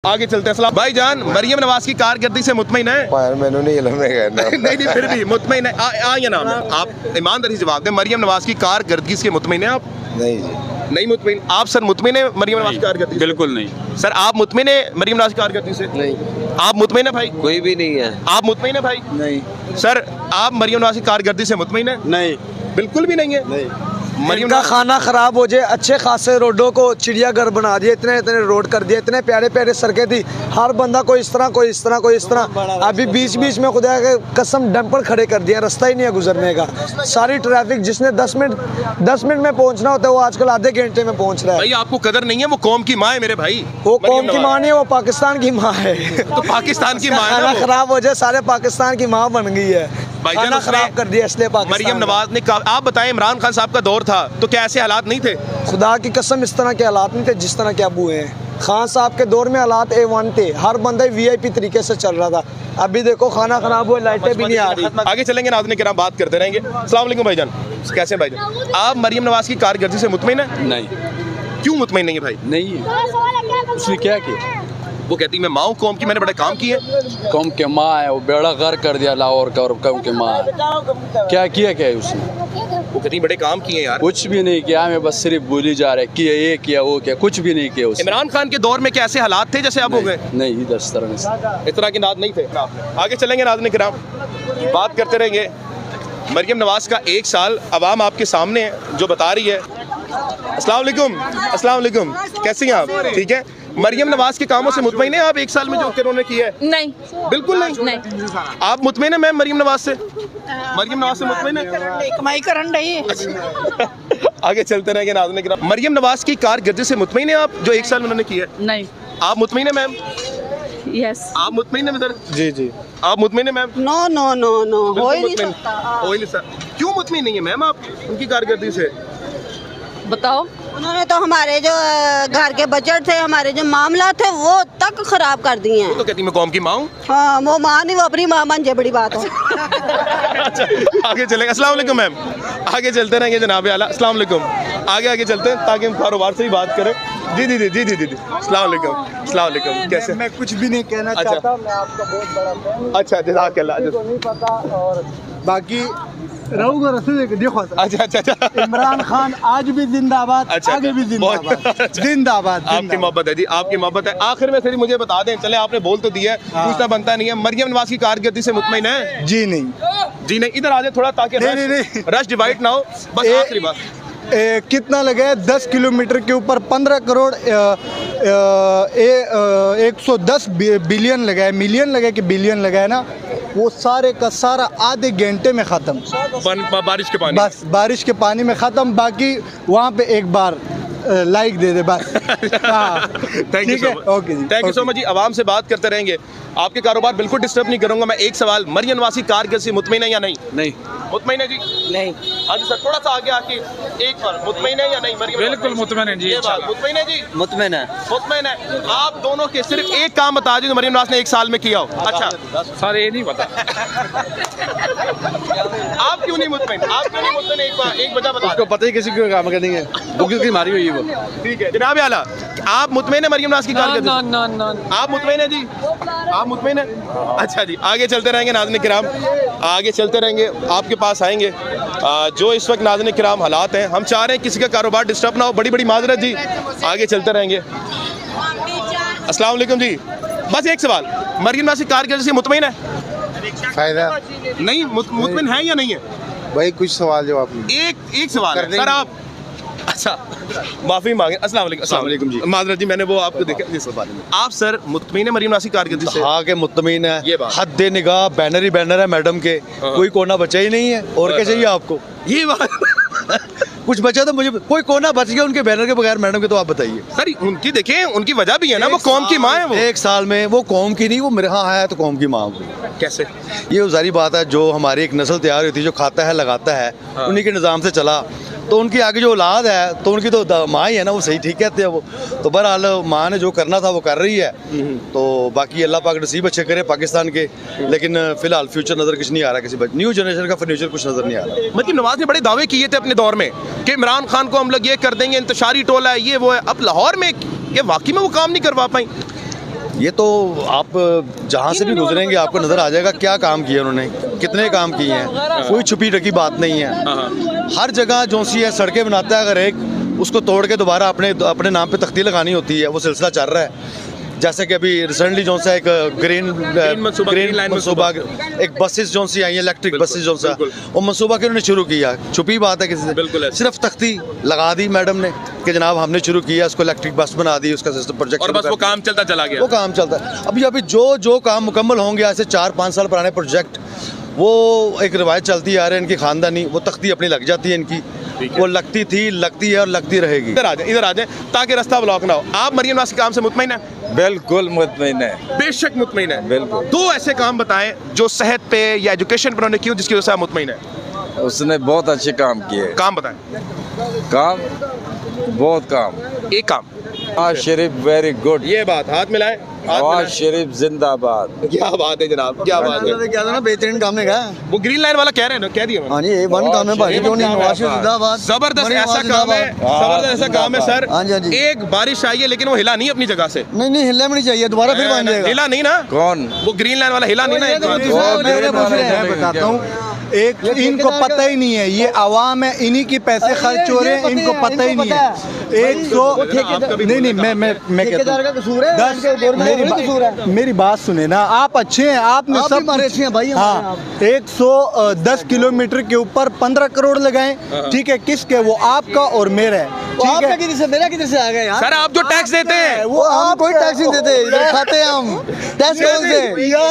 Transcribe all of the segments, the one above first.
आगे चलते हैं। भाईजान, मरियम नवाज की कारकर्दगी से मुतमईन है? मैंने नहीं नहीं फिर भी मुतमईन है। या नाम आप ईमानदारी से जवाब दें, मरियम नवाज की कारकर्दगी से मुतमईन है आप? नहीं जी, नहीं मुतमईन। आप सर मुतमईन है मरियम नवाज की कारकर्दगी? बिल्कुल नहीं। सर आप मुतमईन है मरियम नवाज की कारकर्दगी से? नहीं, आप मुतमईन है भाई? कोई भी नहीं है। आप मुतमईन है भाई? नहीं सर आप मरियम नवाज की कारकर्दगी से मुतमईन है? नहीं बिल्कुल भी नहीं है। नहीं, मरियम इनका खाना खराब हो जाए, अच्छे खासे रोडों को चिड़ियाघर बना दिए, इतने इतने रोड कर दिए, इतने प्यारे प्यारे सड़कें थी, हर बंदा कोई इस तरह कोई इस तरह कोई इस तरह। अभी बीच बीच में खुदा के कसम डंपर खड़े कर दिए, रास्ता ही नहीं है गुजरने का। सारी ट्रैफिक जिसने 10 मिनट में पहुंचना होता है वो आजकल आधे घंटे में पहुंच रहा है। भाई आपको कदर नहीं है, वो कौम की माँ है मेरे भाई। वो कौम की माँ नहीं है, वो पाकिस्तान की माँ है। तो पाकिस्तान की माँ है खाना ना वो। खराब हो जाए सारे पाकिस्तान की माँ बन गई है, भाईजान खाना उसने खराब कर दिया इसलिए पाकिस्तान मरियम का। नवाज ने कहा, आप बताएं इमरान खान साहब का दौर था तो क्या ऐसे हालात नहीं थे? खुदा की कसम इस तरह के हालात नहीं थे जिस तरह के अब हुए हैं। खान साहब के दौर में हालात A1 थे, हर बंदा VIP तरीके से चल रहा था। अभी देखो खाना खराब हुआ, लाइटें भी नहीं आ रही। आगे चलेंगे, नाज़रीन किराम बात करते रहेंगे। अस्सलाम वालेकुम भाईजान, कैसे हैं भाईजान? आप मरियम नवाज की कारकर्दगी से मुतमईन है? नहीं क्यों मुतमईन नहीं है भाई? नहीं है। उसने क्या किया? वो कहती है मैं माँ हूँ कौम की, मैंने बड़े काम किए। कौम के माँ है, वो बेड़ा गर्क कर दिया लाहौर का, और कौम के माँ है। क्या किया क्या है उसने? वो कहती है बड़े काम किए यार। कुछ भी नहीं किया, हमें बस सिर्फ बोली जा रहे किया ये किया वो किया, कुछ भी नहीं किया उसने। इमरान खान के दौर में क्या ऐसे हालात थे जैसे अब हो गए? नहीं इस तरह से। इस तरह के नाद नहीं थे। आगे चलेंगे नाज़रीन किराम, बात करते रहेंगे। मरियम नवाज का 1 साल अवाम आपके सामने है जो बता रही है। अस्सलाम वालेकुम, अस्सलाम वालेकुम, कैसी हैं आप? ठीक है। मरियम नवाज के कामों से मुतमईन है आप 1 साल में जो उन्होंने किया है? नहीं, बिल्कुल नहीं। आप मुतमईन है मैम मरियम नवाज से? मरियम नवाज से मुतमईन है? कमाई करन रही है। आगे चलते रहेंगे नाज़रीन किराम। मरियम नवाज की कारकर्दगी से मुतमईन है आप जो 1 साल में उन्होंने किया है? नहीं। आप मुतमईन है मैम? यस। आप मुतमईन है सर? जी जी, आप मुतमईन है ma'am? No no no no, हो ही नहीं मुतमईन। सकता। हो ही नहीं सकता। क्यों मुतमईन नहीं है मैम आप उनकी कारकर्दगी से? बताओ। उन्होंने तो हमारे जो घर के बजट थे, हमारे जो मामला थे वो तक खराब कर दिए हैं। तो कहती मैं कौम की माँ हूँ। हाँ, वो माँ नहीं, वो अपनी माँ बन जाए, बड़ी बात है। अच्छा, आगे चलेंगे। अस्सलाम वालेकुम मैम, आगे चलते रहेंगे जनाब आला। अस्सलाम वालेकुम, आगे चलते हैं ताकि हम कारोबार से ही बात करें। जी जी जी जी जी जी, अस्सलाम वालेकुम, अस्सलाम वालेकुम, कैसे? मैं कुछ भी नहीं कहना चाहता, मैं आपका बहुत बड़ा फैन हूं। अच्छा जज़ाकल्लाह। को नहीं पता और बाकी रहूंगा रसूल देखो। अच्छा अच्छा अच्छा, इमरान खान आज भी जिंदाबाद, अच्छा, आगे भी जिंदाबाद, बहुत- जिंदाबाद। आपकी मोहब्बत है जी, आपकी मोहब्बत है। आखिर में फिर मुझे बता दें, चले आपने बोल तो दिया है, पूछना बनता नहीं है, मरियम नवाज की कारकर्दगी से मुतमईन है? जी नहीं, जी नहीं। इधर आ जाए थोड़ा ताकि नहीं। रश डिवाइड ना हो। बस आखिरी बात, कितना लगे? 10 किलोमीटर के ऊपर 15 करोड़ 110 बिलियन लगाए, मिलियन लगे कि बिलियन लगाए ना, वो सारे का सारा आधे घंटे में ख़त्म। बारिश के पानी, बस बारिश के पानी में ख़त्म। बाकी वहाँ पे एक बार लाइक दे दे बस। थैंक यू ठीक है, ओके जी, थैंक यू सो मच जी। आवाम से बात करते रहेंगे, आपके कारोबार बिल्कुल डिस्टर्ब नहीं करूंगा मैं। एक सवाल, मरियम नवाज की कारकर्दगी से मुतमईन है या नहीं? नहीं मुतमईन है जी? नहीं। हाँ जी सर, थोड़ा सा आगे आके एक बार, मुतमईन है या नहीं मरियम? बिल्कुल मुतमईन है जी। ये बात मुतमईन है जी? मुतमईन है। मुतमईन है। आप दोनों के सिर्फ एक काम बता दीजिए मरियम नवाज ने 1 साल में किया हो। अच्छा सर ये नहीं पता। आप क्यों नहीं मुतमईन? आप क्यों नहीं मुतमईन? एक वजह बता उसको पता ही किसी को काम करेंगे, वो किसकी मारी हुई है वो। ठीक है जनाब आला, आप मुतमईन है मरियम नवाज की कारकर्दगी से? आप मुतमईन है जी? आप मुतमईन है? अच्छा जी, आगे चलते रहेंगे नाज़रीन किराम, आगे चलते रहेंगे, आपके पास आएंगे। जो इस वक्त नाज़रीन किराम हालात हैं, हम चाह रहे हैं किसी का कारोबार डिस्टर्ब ना हो, बड़ी बड़ी माजरत जी। आगे चलते रहेंगे। अस्सलाम वालेकुम जी, बस एक सवाल, मरियम नवाज की कारकर्दगी से मुतमईन है? फायदा नहीं, मुतमईन है या नहीं है? भाई, कुछ सवाल जवाब नहीं। एक सवाल है सर। आप अच्छा माफी मांगे। अस्सलाम वालेकुम। अस्सलाम वालेकुम जी, माजरत जी, मैंने वो आपको देखा जिस बारे में। आप सर मुतमईन है मरियम नवाज की कारकर्दगी से? हाँ के मुतमईन ये है, बात। हद निगाह बैनर ही बैनर है मैडम के, कोई कोना बचा ही नहीं है। और क्या चाहिए आपको? ये बात कुछ बचा तो मुझे, कोई कोना बच गया उनके बैनर के बगैर मैडम के, तो आप बताइए। सर उनकी देखें, उनकी वजह भी है ना, वो कौम की माँ है। वो 1 साल में वो कौम की नहीं, वो मेरे यहाँ है तो कौम की माँ वो। कैसे? ये जारी बात है, जो हमारी एक नस्ल तैयार होती है, जो खाता है लगाता है, उन्हीं के निज़ाम से चला, तो उनकी आगे जो औलाद है तो उनकी तो माँ ही है ना, वो सही ठीक कहते हैं वो। तो बहरहाल माँ ने जो करना था वो कर रही है, तो बाकी अल्लाह पाक नसीब अच्छे करे पाकिस्तान के। लेकिन फिलहाल फ्यूचर नज़र कुछ नहीं आ रहा, किसी न्यू जनरेशन का फ्यूचर कुछ नज़र नहीं आ रहा। मरियम नवाज ने बड़े दावे किए थे अपने दौर में कि इमरान खान को हम लोग ये कर देंगे, इंतशारी टोला है, ये वो है। अब लाहौर में ये वाकई में वो काम नहीं करवा पाई। ये तो आप जहाँ से भी गुजरेंगे आपको नज़र आ जाएगा क्या काम किया उन्होंने, कितने काम किए हैं। कोई छुपी ढकी बात नहीं है। हर जगह जो सी है सड़कें बनाता है, अगर एक उसको तोड़ के दोबारा अपने नाम पे तख्ती लगानी होती है, वो सिलसिला चल रहा है। जैसे कि अभी रिसेंटली जो सा एक ग्रीन मनसूबा, एक बसेस जो सी आई है, इलेक्ट्रिक बसेस जो सा, वो मनसूबा के उन्होंने शुरू किया। छुपी बात है किसी से, बिल्कुल सिर्फ तख्ती लगा दी मैडम ने कि जनाब हमने शुरू किया, उसको इलेक्ट्रिक बस बना दी, उसका सिस्टम प्रोजेक्ट और बस वो काम चलता चला गया। वो काम चलता है। अभी जो काम मुकम्मल होंगे, ऐसे 4-5 साल पुराने प्रोजेक्ट, वो एक रिवायत चलती आ रही है इनकी खानदानी, वो तख्ती अपनी लग जाती है इनकी, वो लगती थी, लगती है और लगती रहेगी। इधर आ जाए ताकि रास्ता ब्लॉक ना हो। आप मरियम नवाज के काम से मुतमईन है? बिल्कुल मुतमईन है, बेशक मुतमईन है। बिल्कुल। 2 ऐसे काम बताएं जो सेहत पे या एजुकेशन पर उन्होंने किए जिसकी वजह से आप मुतमईन है। उसने बहुत अच्छे काम किए। काम बताएं। काम बहुत काम। एक काम। Nawaz Sharif very good. ये बात हाथ मिलाएं। नवाज शरीफ जिंदाबाद। क्या बात है जनाब, क्या बात है। क्या था ना, बेहतरीन काम है क्या? वो ग्रीन लाइन वाला कह रहे हैं ना, कह दिया मैंने। हाँ जी, ये वन काम है भाई, क्यों नहीं? नवाज शरीफ जिंदाबाद। जबरदस्त ऐसा काम है, जबरदस्त ऐसा काम है सर। हाँ जी, हाँ जी। एक बारिश आई है लेकिन वो हिला नहीं अपनी जगह से। नहीं हिलना भी नहीं चाहिए, दोबारा फिर बन जाएगा। हिला नहीं ना? कौन? वो ग्रीन लाइन वाला हिला नहीं ना? मैं बताता हूँ, एक इनको पता ही नहीं है, ये आवाम है, इन्हीं के पैसे खर्च हो रहे हैं, इनको पता ही नहीं है। 100 नहीं मैं कहता हूँ, मेरी बात सुने ना, आप अच्छे हैं, आपने सब अच्छे हैं भाई। हाँ, 110 किलोमीटर के ऊपर 15 करोड़ लगाए, ठीक है, किसके? वो आपका और मेरा है, ठीक है। किधर से, मेरा किधर से आ गया यार? सर आप जो टैक्स देते हैं वो हम कोई टैक्स नहीं देते, इधर खाते हैं हम टैक्स।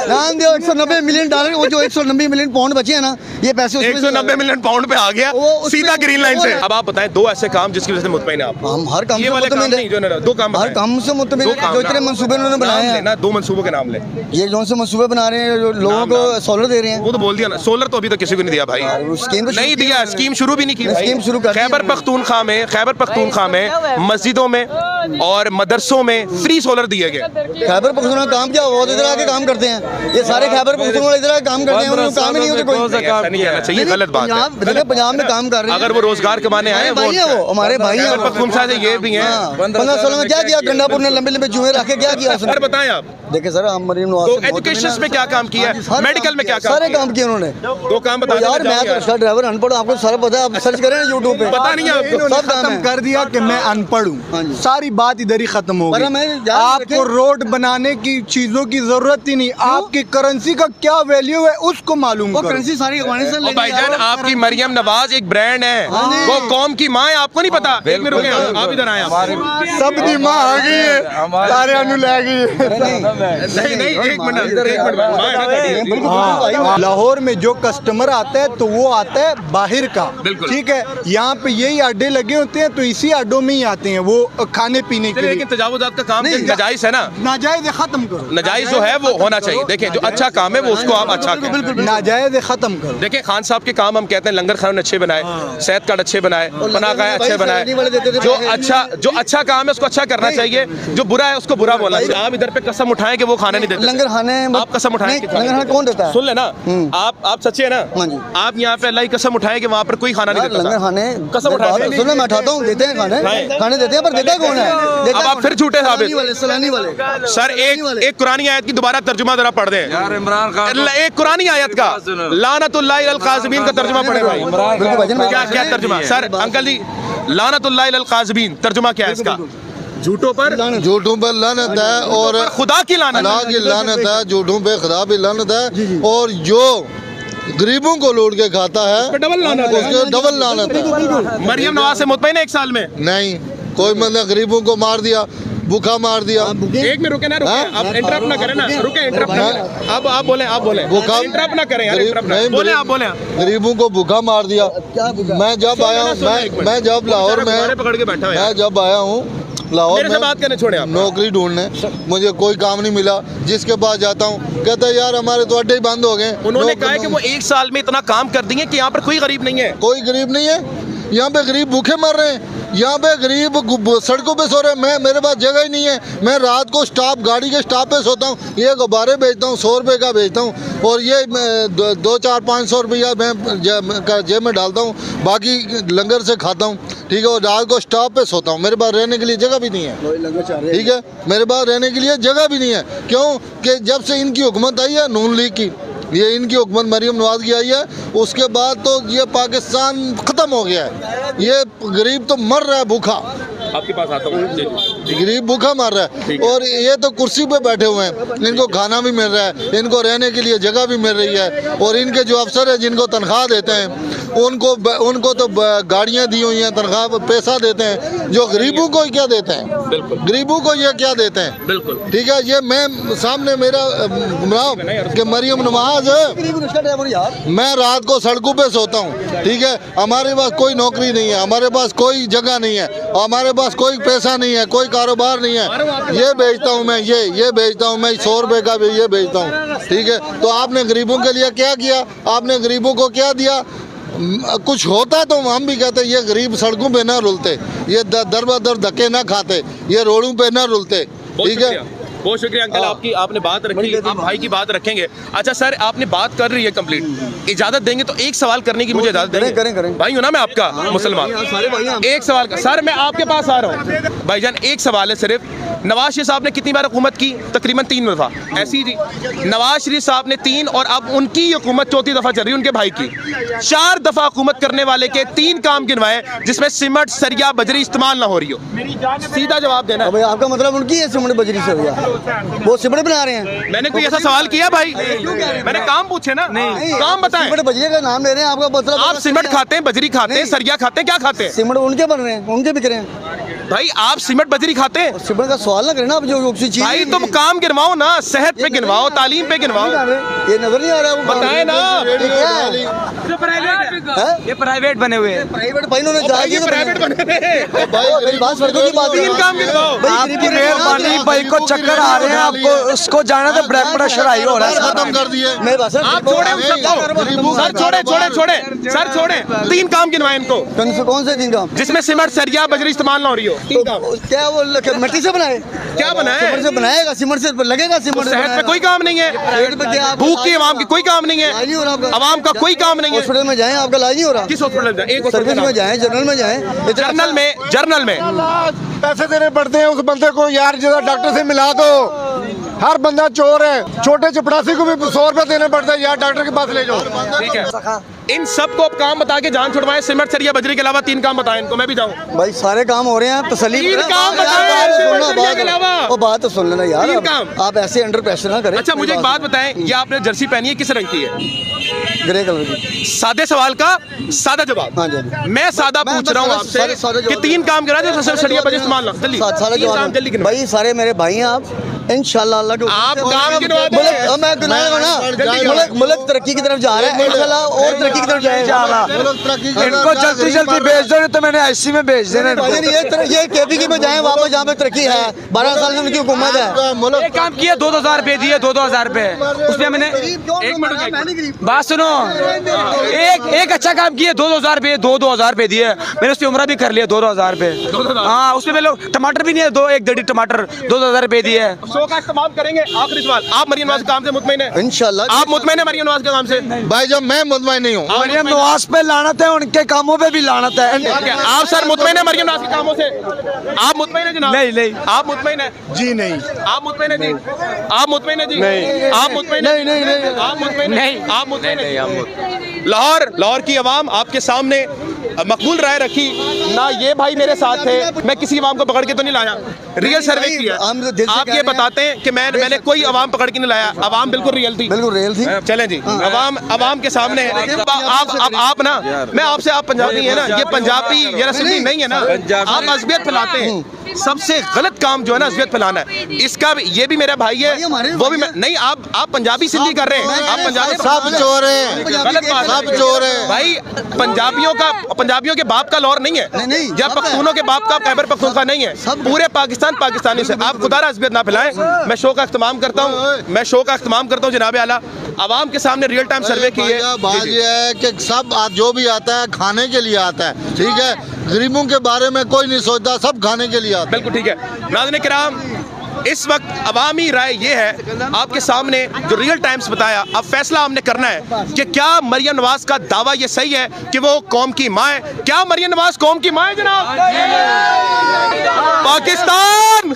ध्यान दो, 190 मिलियन डॉलर, वो जो 190 मिलियन पाउंड बचे हैं ना, ये पैसे 190 मिलियन पाउंड पे आ गया सीधा ग्रीन लाइन से। अब आप बताएं 2 ऐसे काम जिसकी वजह से मुतमईन है आप? हम हर काम ये वाले काम नहीं, जो 2 काम हर काम से मुतमईन है। जो इतने मंसूबे उन्होंने बनाए हैं ना, 2 मंसूबों के नाम ले। ये जो से मंसूबे बना रहे हैं, जो लोगों को सोलर दे रहे हैं, वो तो बोल दिया ना, सोलर तो अभी तो किसी को नहीं दिया भाई, नहीं दिया, स्कीम शुरू भी नहीं की। स्कीम शुरू कर खैबर पख्तूनख्वा में मस्जिदों में और मदरसों में फ्री सोलर दिए गए। खैबर पख्तूनख्वा काम क्या हुआ? इधर आके काम करते हैं ये सारे खैबर पख्तूनख्वा इधर आके काम करते हैं, उनको काम ही नहीं होता कोई। ऐसा नहीं कहना चाहिए, गलत बात है। पंजाब में काम कर रहे हैं, अगर वो रोजगार कमाने आए, भाई है वो हमारे भाई हैं। पख्तूनख्वा से ये भी हैं। 15-16 में क्या किया गंडापुर ने? लंबे जुए रखे, क्या किया? सर बताएं आप। देखिए सर, हम मरीम नवाज तो एजुकेशन में क्या काम किया है, मेडिकल में क्या काम? सारे काम किए उन्होंने। 2 काम बता यार, मैं तो रिक्शा ड्राइवर अनपढ़, आपको सारा पता है, आप सर्च करें यूट्यूब पे, पता नहीं है आपको। सब काम खत्म कर दिया कि मैं अनपढ़ हूँ, सारी बात इधर ही खत्म हो गई। आपको रोड बनाने की चीजों की जरूरत ही नहीं, आपकी करेंसी का क्या वैल्यू है उसको मालूम करो। करेंसी सारी अफगानिस्तान। भाईजान आपकी मरियम नवाज एक ब्रांड है, वो कौम की माँ है, आपको नहीं पता? एक मिनट रुके, आप इधर आए। सब दी माँ आ गई है, सारे अनु ले गई नहीं एक मिनट। लाहौर में जो कस्टमर आता है तो वो आता है बाहर का, ठीक है। यहाँ पे यही अड्डे लगे होते हैं, तो इसी अड्डों में ही आते हैं वो खाने पीने के लिए। लेकिन तजावुजात का काम नाजायज है ना, नाजायज खत्म करो। नाजायज जो है वो होना चाहिए। देखें जो अच्छा काम है वो उसको आप अच्छा करें, नाजायज खत्म करो। देखिए खान साहब के काम हम कहते हैं, लंगर खाने अच्छे बनाए, सेहत कार्ड अच्छे बनाए, पनागाह अच्छे बनाए। जो अच्छा काम है उसको अच्छा करना चाहिए, जो बुरा है उसको बुरा बोलना चाहिए। आप इधर पे कसम उठाएं कि वो खाना नहीं देते, लंगर खाने आप कसम उठाएं। लंगर खाना कौन देता है? सुन लेना, आप सच्चे है ना? आप यहाँ पे अल्लाह की कसम उठाएं कि वहाँ पर कोई खाना नहीं देता। लंगर खाने कसम उठाएं। सुन, मैं उठाता हूँ, देते हैं खाने देते हैं, पर देता कौन है? अब आप फिर झूठे साबित। सलानी वाले सर एक कुरानी आयत की दोबारा तर्जुमा जरा पढ़ दें यार। इमरान खान एक कुरानी आयत का लानतुल्लाहि अल काज़िमीन का तर्जुमा पढ़े भाई। क्या तर्जुमा सर? अंकल जी, लानतुल्लाहि अल काज़िमीन तर्जुमा क्या है इसका? झूठों पर लानत है और खुदा की लानत, खुदा की लानत है, झूठों पे खुदा भी लानत है, और जो गरीबों को लूट के खाता है डबल लानत है, उसके डबल लानत है। मरियम नवाज से मुतमईन है 1 साल में? नहीं, कोई मतलब गरीबों को मार दिया, भूखा मार दिया। एक में रुके ना, रुके, आप इंटरप्ट ना करें ना, रुके, इंटरप्ट ना करें। अब आप बोले भूखा इंटरप्ट ना करें यार, इंटरप्ट ना बोले, आप बोले। गरीबों को भूखा मार दिया। मैं जब आया हूँ, मैं जब लाहौर में पकड़ के बैठा मैं जब आया हूँ लाहौर में बात करने छोड़े आप, नौकरी ढूंढने, मुझे कोई काम नहीं मिला। जिसके पास जाता हूँ कहता है यार हमारे तो अड्डे ही बंद हो गए। उन्होंने कहा है कि वो 1 साल में इतना काम कर देंगे कि यहाँ पर कोई गरीब नहीं है। कोई गरीब नहीं है, यहाँ पे गरीब भूखे मर रहे हैं। यहाँ पे गरीब सड़कों पे सो रहे हैं। मैं मेरे पास जगह ही नहीं है। मैं रात को स्टॉप गाड़ी के स्टॉप पे सोता हूँ। ये गुब्बारे बेचता हूँ, 100 रुपये का बेचता हूँ और ये 200-400-500 रुपया मैं जेब में डालता हूँ, बाकी लंगर से खाता हूँ। ठीक है, और रात को स्टॉप पे सोता हूँ। मेरे पास रहने के लिए जगह भी नहीं है। ठीक है, मेरे पास रहने के लिए जगह भी नहीं है। क्यों कि जब से इनकी हुकूमत आई है नून लीग की, ये इनकी हुकूमत मरियम नवाज की आई है, उसके बाद तो ये पाकिस्तान ख़त्म हो गया है। ये गरीब तो मर रहा है भूखा। आपके पास आता हूँ। गरीब भूखा मर रहा है और ये तो कुर्सी पे बैठे हुए हैं। इनको खाना भी मिल रहा है, इनको रहने के लिए जगह भी मिल रही है और इनके जो अफसर हैं जिनको तनख्वाह देते हैं उनको तो गाड़ियाँ दी हुई हैं, तनख्वाह पैसा देते हैं। जो गरीबों को क्या देते हैं, गरीबों को ये क्या देते हैं। बिल्कुल ठीक है, ये मैं सामने मेरा कि मरियम नवाज है। मैं रात को सड़कों पे सोता हूँ। ठीक है, हमारे पास कोई नौकरी नहीं है, हमारे पास कोई जगह नहीं है, हमारे पास कोई पैसा नहीं है, कोई कारोबार नहीं है। ये बेचता हूँ मैं, ये बेचता हूँ मैं, 100 रुपये का भी ये बेचता हूँ। ठीक है, तो आपने गरीबों के लिए क्या किया? आपने गरीबों को क्या दिया? कुछ होता तो हम भी कहते ये गरीब सड़कों पे ना रुलते, ये दर बदर धक्के ना खाते, ये रोडों पे ना रुलते। ठीक है, बहुत शुक्रिया अंकल, आपकी आपने बात रखी। आप भाई की बात रखेंगे। अच्छा सर, आपने बात कर रही है कंप्लीट, इजाजत देंगे तो एक सवाल करने की मुझे इजाजत देंगे? करें। भाई हूँ ना मैं आपका मुसलमान। एक सवाल का सर, मैं आपके पास आ रहा हूँ भाईजान। एक सवाल है सिर्फ, नवाज शरीफ साहब ने कितनी बार हुकूमत की? तकरीबन 3 दफ़ा। ऐसी जी, नवाज शरीफ साहब ने 3 और अब उनकी हुकूमत 4थी दफ़ा चल रही है उनके भाई की। 4 दफ़ा हुकूमत करने वाले के 3 काम गिनवाए जिसमें सीमेंट, सरिया, बजरी इस्तेमाल ना हो रही हो। सीधा जवाब देना। भाई आपका मतलब उनकी है सीमेंट, बजरी, सरिया, वो सीमेंट बना रहे हैं। मैंने कोई ऐसा सवाल किया भाई? मैंने काम पूछे ना, काम बताएं। सीमेंट बजरी का नाम ले रहे हैं, आपका मतलब आप सीमेंट खाते हैं, बजरी खाते हैं, सरिया खाते हैं, क्या खाते हैं? सीमेंट उनके बन रहे हैं, उनके बिक रहे हैं। भाई आप सीमेंट बजरी खाते हैं? सीमेंट का सवाल ना करें ना, आप जो चीज भाई तुम काम गिनवाओ ना, सेहत पे गिनवाओ, तालीम पे गिनवाओ। ये नजर नहीं आ रहा है, बताए ना। ये प्राइवेट बने हुए हैं। प्राइवेट भाई उन्होंने प्राइवेट बने मेरी बात सड़कों की बात। 3 काम गिनवाओ। आपकी मेहरबानी, भाई को चक्कर आ रहे हैं, आपको उसको जाना तो ब्लड प्रेशर हाई हो रहा है। खत्म कर दिए। आप छोड़े सर, छोड़े सर, छोड़े। 3 काम गिनवाए इनको। कौन से 3 काम? जिसमें सीमेंट, सरिया, बजरी इस्तेमाल ना हो रही हो। 3 काम। क्या वो मिट्टी से बनाए? क्या बनाए? सीमेंट से बनाएगा, सीमेंट से लगेगा। सीमेंट सेहत पे कोई काम नहीं है, भूख की आवाम की कोई काम नहीं है, आवाम का कोई काम नहीं है। हॉस्पिटल में जाएं, आपका इलाज नहीं हो रहा। किस हॉस्पिटल में? एक सर्विस में जाएं, जनरल में जाएं। जर्नल में पैसे देने पड़ते हैं उस बंदे को। यार जरा डॉक्टर से मिला दो। हर बंदा चोर है। छोटे चपरासी को भी 100 रुपये देने पड़ते हैं। यार डॉक्टर के पास ले जाओ। ठीक है, इन सबको आप काम बता के जान छुड़वाएं। सीमेंट, सरिया, बजरी के अलावा 3 काम बताएं इनको, मैं भी जाऊं। भाई सारे काम हो रहे हैं, तसल्ली। 3 काम बताएं के अलावा। वो बात तो सुन लेना यार। 3 काम। आप ऐसे अंडर प्रेशर ना करें। अच्छा मुझे एक बात बताएं, ये आपने जर्सी पहनी है, किस रंग की है? ग्रे कलर की। सादे सवाल का सादा जवाब। हाँ जी। मैं सादा पूछ रहा हूँ आपसे कि 3 काम करा जो सरिया, बजरी इस्तेमाल ना। जल्दी सारे जवाब। भाई सारे मेरे भाई हैं आप, इंशाल्लाह अल्लाह के आप काम गिनवा दें। मैं गिनवाऊंगा ना। मुल्क तरक्की की तरफ जा रहा है इंशाल्लाह, और तरक्की की तरफ जाएगा। इनको जल्दी जल्दी भेज दो, तो मैंने ऐसी में भेज देना। ये केपीके में जाए वापस, जहाँ पे तरक्की है। 12 साल में उनकी हुकूमत है। एक काम किया, 2-2 रुपए दिए, 2-2 रुपए। उसमें मैंने एक मिनट बात सुनो, एक अच्छा काम किया, 2-2 रुपए, 2-2 रुपए दिए। मैंने उसकी उम्र भी कर लिया, 2-2 रुपए। हाँ, उसमें मैं लोग टमाटर भी नहीं है, 1 दड़ी टमाटर 2-2 रुपए दिए। शो का इस्तेमाल करेंगे। आखिरी सवाल, आप मरियम नवाज के काम से मुतमईन है? इंशाल्लाह। आप मुतमईन है मरियम नवाज के काम से? भाई जब मैं मुतमईन नहीं हूँ। मरियम नवाज पे लानत है, उनके कामों पे भी लानत है। आप सर मुतमईन है मरियम नवाज के कामों से? आप मुतमईन है जनाब? नहीं। आप मुतमईन है? जी नहीं। आप मुतमईन है जी? आप मुतमईन है जी? नहीं। आप मुतमईन है? नहीं। आप मुतमईन नहीं? आप मुतमईन है? लाहौर की आवाम आपके सामने मकबूल राय रखी ना। ये भाई मेरे साथ थे, मैं किसी आवाम को पकड़ के तो नहीं लाया, रियल सर्वे किया। आप ये बताते हैं कि मैंने कोई आवाम पकड़ के नहीं लाया, आवाम बिल्कुल रियल थी। बिल्कुल रियल थी। चलें जी, आवाम के सामने आप ना, मैं आपसे, आप पंजाबी है ना, ये पंजाबी या सिंधी नहीं है ना, आप अज़बियत फैलाते हैं। सबसे गलत काम जो है ना अज़बियत फैलाना है। इसका ये भी मेरा भाई है, वो भी नहीं। आप पंजाबी सिंधी कर रहे हैं, आप पंजाबी सब चोर हैं। गलत बात, सब चोर हैं भाई। पंजाबियों के बाप का लौर नहीं है, या पख्तूनों के बाप का खैबर पख्तूनख्वा नहीं है। पूरे पाकिस्तान पाकिस्तानी से। आप खुदारा अज़बियत ना फैलाएं। मैं शो का इख्तिताम करता हूँ, जनाब आला। आवाम के सामने रियल टाइम सर्वे की है। बात यह है कि सब जो भी आता है खाने के लिए आता है। ठीक है, गरीबों के बारे में कोई नहीं सोचता, सब खाने के लिए आते। बिल्कुल ठीक है। नाज़रीन किराम, इस वक्त अवामी राय ये है आपके सामने जो रियल टाइम्स बताया, अब फैसला हमने करना है कि क्या मरियम नवाज का दावा ये सही है कि वो कौम की माँ है। क्या मरियम नवाज कौम की माँ है जनाब? पाकिस्तान